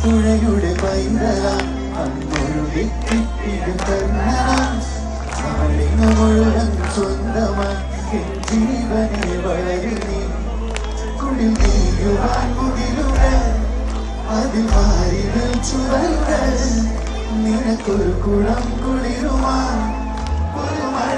പുഴയുടെ പൈതലാം അന്നൊരു നാടിന മുഴുവൻ സ്വന്തമായി ജീവനെ വളരുന്നീ കുളിൽ നീയുവാൻ മുതിരുകൾ അതിൽ മാറികൾ ചുവകൾ നിനക്കൊരു കുളം കുളിരുവാൻ ഒരു മഴ